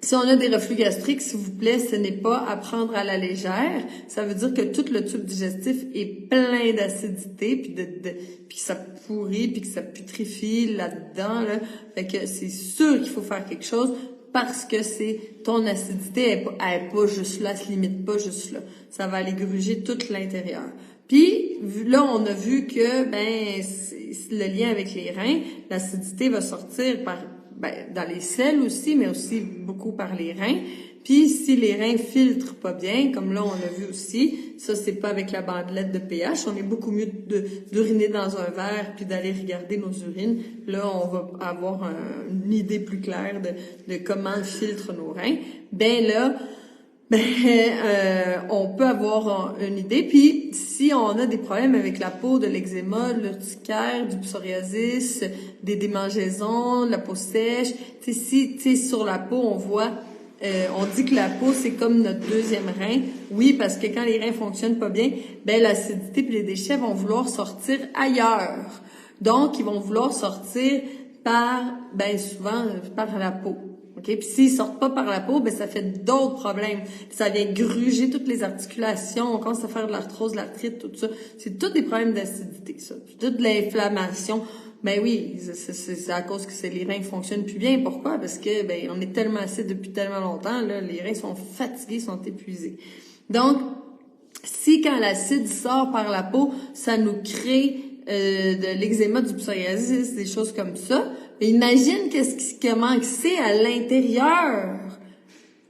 si on a des reflux gastriques, s'il vous plaît, ce n'est pas à prendre à la légère. Ça veut dire que tout le tube digestif est plein d'acidité, puis que ça pourrit, puis que ça putrifie là-dedans. Là. Fait que c'est sûr qu'il faut faire quelque chose. parce que c'est ton acidité, elle est pas juste là, elle se limite pas juste là. Ça va aller gruger tout l'intérieur. Puis là, on a vu que le lien avec les reins, l'acidité va sortir dans les selles aussi, mais aussi beaucoup par les reins. Puis si les reins filtrent pas bien, comme là on l'a vu aussi, ça c'est pas avec la bandelette de pH, on est beaucoup mieux d'uriner dans un verre puis d'aller regarder nos urines. Là on va avoir une idée plus claire de comment filtrent nos reins. On peut avoir une idée. Puis, si on a des problèmes avec la peau, de l'eczéma, de l'urticaire, du psoriasis, des démangeaisons, de la peau sèche, si sur la peau, on voit, on dit que la peau, c'est comme notre deuxième rein. Oui, parce que quand les reins fonctionnent pas bien, l'acidité et les déchets vont vouloir sortir ailleurs. Donc, ils vont vouloir sortir souvent par la peau. Okay? Puis s'ils sortent pas par la peau, ça fait d'autres problèmes. Ça vient gruger toutes les articulations, on commence à faire de l'arthrose, l'arthrite, tout ça. C'est tous des problèmes d'acidité, ça. Puis toute l'inflammation. Ben oui, c'est à cause que les reins fonctionnent plus bien. Pourquoi? Parce que on est tellement acide depuis tellement longtemps, là, les reins sont fatigués, sont épuisés. Donc, si quand l'acide sort par la peau, ça nous crée de l'eczéma, du psoriasis, des choses comme ça. Mais imagine comment c'est à l'intérieur.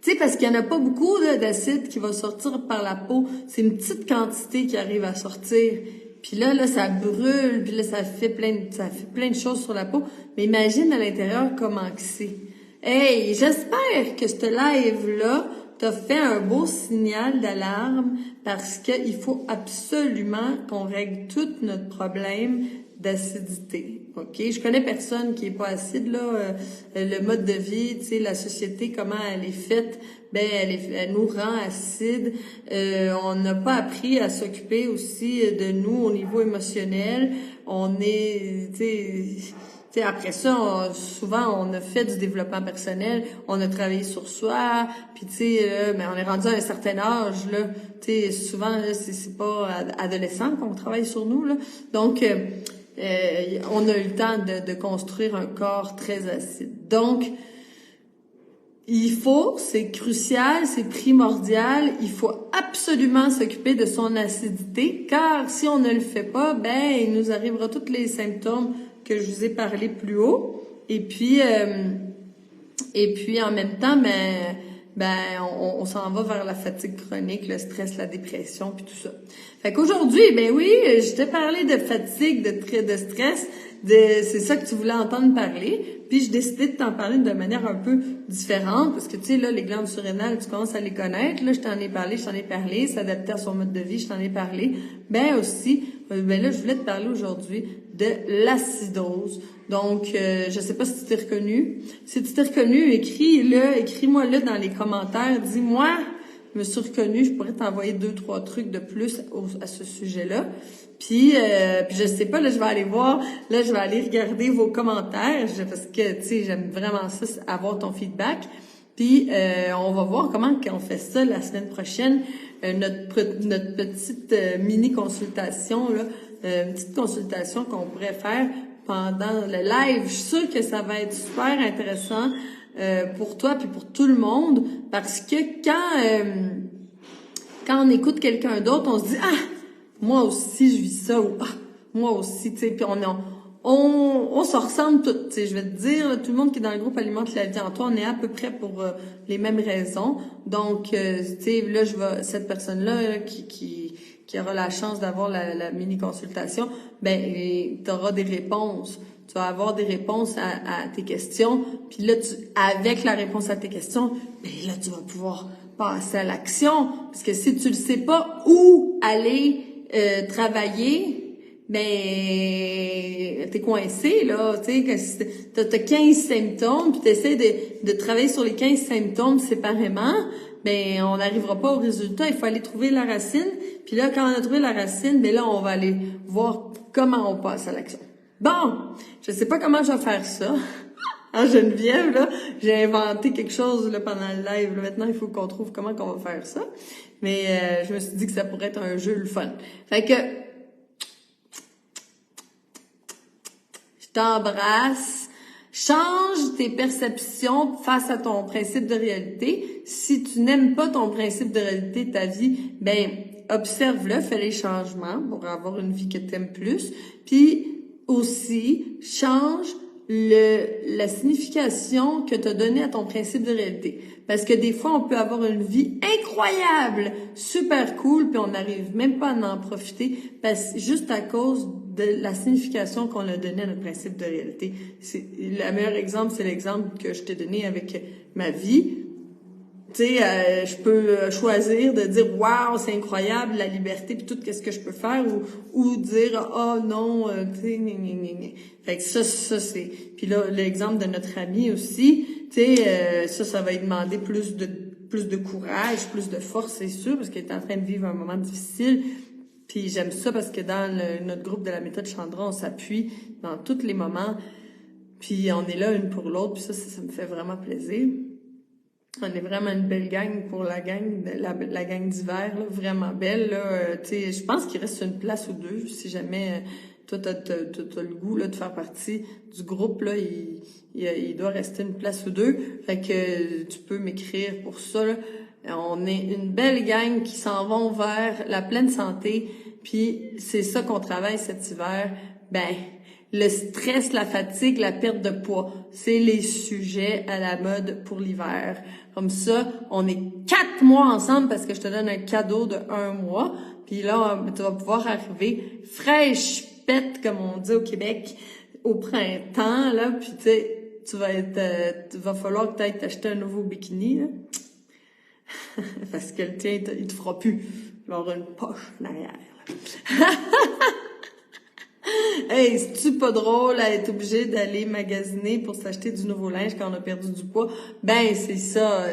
Tu sais, parce qu'il n'y en a pas beaucoup d'acide qui va sortir par la peau. C'est une petite quantité qui arrive à sortir. Puis là, ça brûle, puis là, ça fait plein de choses sur la peau. Mais imagine à l'intérieur comment que c'est. Hey, j'espère que ce live-là t'a fait un beau signal d'alarme parce qu'il faut absolument qu'on règle tout notre problème d'acidité. OK? Je connais personne qui est pas acide, là. Le mode de vie, tu sais, la société, comment elle est faite, elle nous rend acide. On n'a pas appris à s'occuper aussi de nous au niveau émotionnel. On est, tu sais, après ça, souvent, on a fait du développement personnel, on a travaillé sur soi, puis tu sais, mais on est rendu à un certain âge, là. Tu sais, souvent, là, c'est pas adolescent qu'on travaille sur nous, là. Donc, on a eu le temps de construire un corps très acide. Donc, c'est crucial, c'est primordial, il faut absolument s'occuper de son acidité, car si on ne le fait pas, il nous arrivera tous les symptômes que je vous ai parlé plus haut. Et puis en même temps, on s'en va vers la fatigue chronique, le stress, la dépression, puis tout ça. Fait qu'aujourd'hui, je t'ai parlé de fatigue, de stress, c'est ça que tu voulais entendre parler. Puis j'ai décidé de t'en parler de manière un peu différente, parce que tu sais, là, les glandes surrénales, tu commences à les connaître. Là, je t'en ai parlé, s'adapter à son mode de vie, je t'en ai parlé. Là, je voulais te parler aujourd'hui de l'acidose. Donc, je sais pas si tu t'es reconnu. Si tu t'es reconnu, écris-moi là dans les commentaires. Dis-moi, je me suis reconnue, je pourrais t'envoyer 2-3 trucs de plus à ce sujet-là. Puis je sais pas, là, je vais aller voir, là, je vais aller regarder vos commentaires, parce que, tu sais, j'aime vraiment ça, avoir ton feedback. Puis, on va voir comment on fait ça la semaine prochaine, notre petite mini-consultation, là, une petite consultation qu'on pourrait faire pendant le live. Je suis sûre que ça va être super intéressant pour toi puis pour tout le monde, parce que quand on écoute quelqu'un d'autre, on se dit « Ah! Moi aussi, je vis ça » ou « Ah! Moi aussi », tu sais, puis on se ressemble tous, tu sais, je vais te dire, là, tout le monde qui est dans le groupe Alimente la vie en toi, on est à peu près pour les mêmes raisons. Donc, tu sais, là, cette personne-là là, qui aura la chance d'avoir la mini-consultation, tu auras des réponses. Tu vas avoir des réponses à tes questions. Puis là, avec la réponse à tes questions, là, tu vas pouvoir passer à l'action. Parce que si tu ne sais pas où aller travailler, t'es coincé, là, tu sais, t'as 15 symptômes, puis t'essaies de travailler sur les 15 symptômes séparément, on n'arrivera pas au résultat, il faut aller trouver la racine, puis là, quand on a trouvé la racine, là, on va aller voir comment on passe à l'action. Bon, je sais pas comment je vais faire ça. En Geneviève, là, j'ai inventé quelque chose, là, pendant le live, là. Maintenant, il faut qu'on trouve comment qu'on va faire ça. Mais, je me suis dit que ça pourrait être un jeu le fun. Fait que, je t'embrasse. Change tes perceptions face à ton principe de réalité. Si tu n'aimes pas ton principe de réalité de ta vie, ben observe-le, fais les changements pour avoir une vie que tu aimes plus. Puis aussi, change la signification que tu as donnée à ton principe de réalité. Parce que des fois, on peut avoir une vie incroyable, super cool, puis on n'arrive même pas à en profiter juste à cause de la signification qu'on a donnée à notre principe de réalité. Le meilleur exemple, c'est l'exemple que je t'ai donné avec ma vie. Tu sais, je peux choisir de dire « Wow, c'est incroyable, la liberté, puis tout, qu'est-ce que je peux faire? » ou dire « Oh non, tu sais, Fait que ça c'est... Puis là, l'exemple de notre ami aussi, tu sais, ça va lui demander plus de courage, plus de force, c'est sûr, parce qu'il est en train de vivre un moment difficile. Puis j'aime ça parce que dans notre groupe de la méthode Chandra, on s'appuie dans tous les moments, puis on est là une pour l'autre, puis ça me fait vraiment plaisir. On est vraiment une belle gang pour la gang d'hiver, là, vraiment belle. Là, je pense qu'il reste une place ou deux. Si jamais toi, t'as le goût là, de faire partie du groupe, là, il doit rester une place ou deux. Fait que tu peux m'écrire pour ça. Là. On est une belle gang qui s'en vont vers la pleine santé. Puis c'est ça qu'on travaille cet hiver. Ben, le stress, la fatigue, la perte de poids, c'est les sujets à la mode pour l'hiver. Comme ça, on est 4 mois ensemble parce que je te donne un cadeau de 1 mois. Puis là, tu vas pouvoir arriver fraîche pète, comme on dit au Québec, au printemps, là. Puis tu sais, va falloir que tu ailles t'acheter un nouveau bikini, là. Parce que le tien, il te fera plus. Il va avoir une poche en arrière, là. Hey, c'est-tu pas drôle à être obligé d'aller magasiner pour s'acheter du nouveau linge quand on a perdu du poids? Ben, c'est ça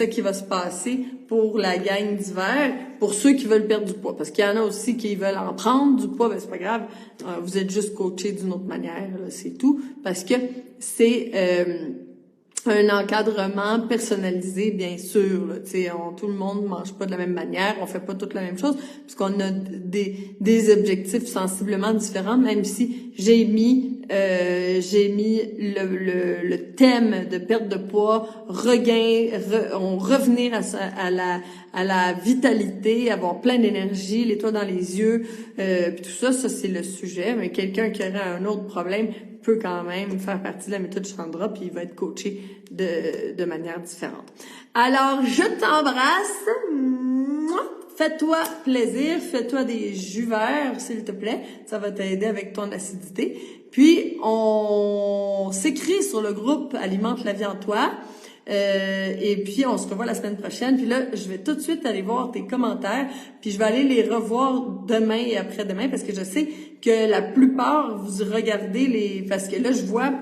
qui va se passer pour la gang d'hiver, pour ceux qui veulent perdre du poids. Parce qu'il y en a aussi qui veulent en prendre du poids, ben c'est pas grave. Vous êtes juste coachés d'une autre manière, là, c'est tout. Parce que c'est un encadrement personnalisé, bien sûr. Là, tout le monde mange pas de la même manière, on fait pas toute la même chose, puisqu'on a des objectifs sensiblement différents, même si j'ai mis le thème de perte de poids, revenir à la vitalité, avoir plein d'énergie, l'étoile dans les yeux, puis tout ça c'est le sujet. Mais quelqu'un qui aurait un autre problème peut quand même faire partie de la méthode Chandra, puis il va être coaché de manière différente. Alors, je t'embrasse. Fais-toi plaisir, fais-toi des jus verts, s'il te plaît. Ça va t'aider avec ton acidité. Puis, on s'écrit sur le groupe Alimente la vie en toi. Et puis, on se revoit la semaine prochaine. Puis là, je vais tout de suite aller voir tes commentaires. Puis, je vais aller les revoir demain et après-demain parce que je sais que la plupart, vous regardez parce que là, je vois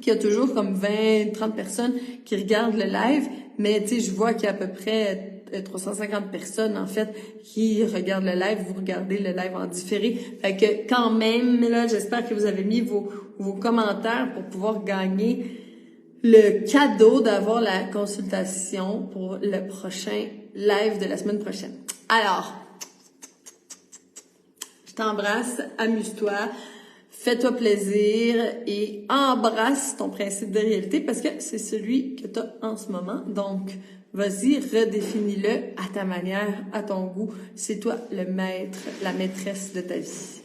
qu'il y a toujours comme 20, 30 personnes qui regardent le live. Mais, tu sais, je vois qu'il y a à peu près 350 personnes, en fait, qui regardent le live. Vous regardez le live en différé. Fait que, quand même, là, j'espère que vous avez mis vos commentaires pour pouvoir gagner le cadeau d'avoir la consultation pour le prochain live de la semaine prochaine. Alors, je t'embrasse, amuse-toi, fais-toi plaisir et embrasse ton principe de réalité parce que c'est celui que tu as en ce moment. Donc, vas-y, redéfinis-le à ta manière, à ton goût. C'est toi le maître, la maîtresse de ta vie.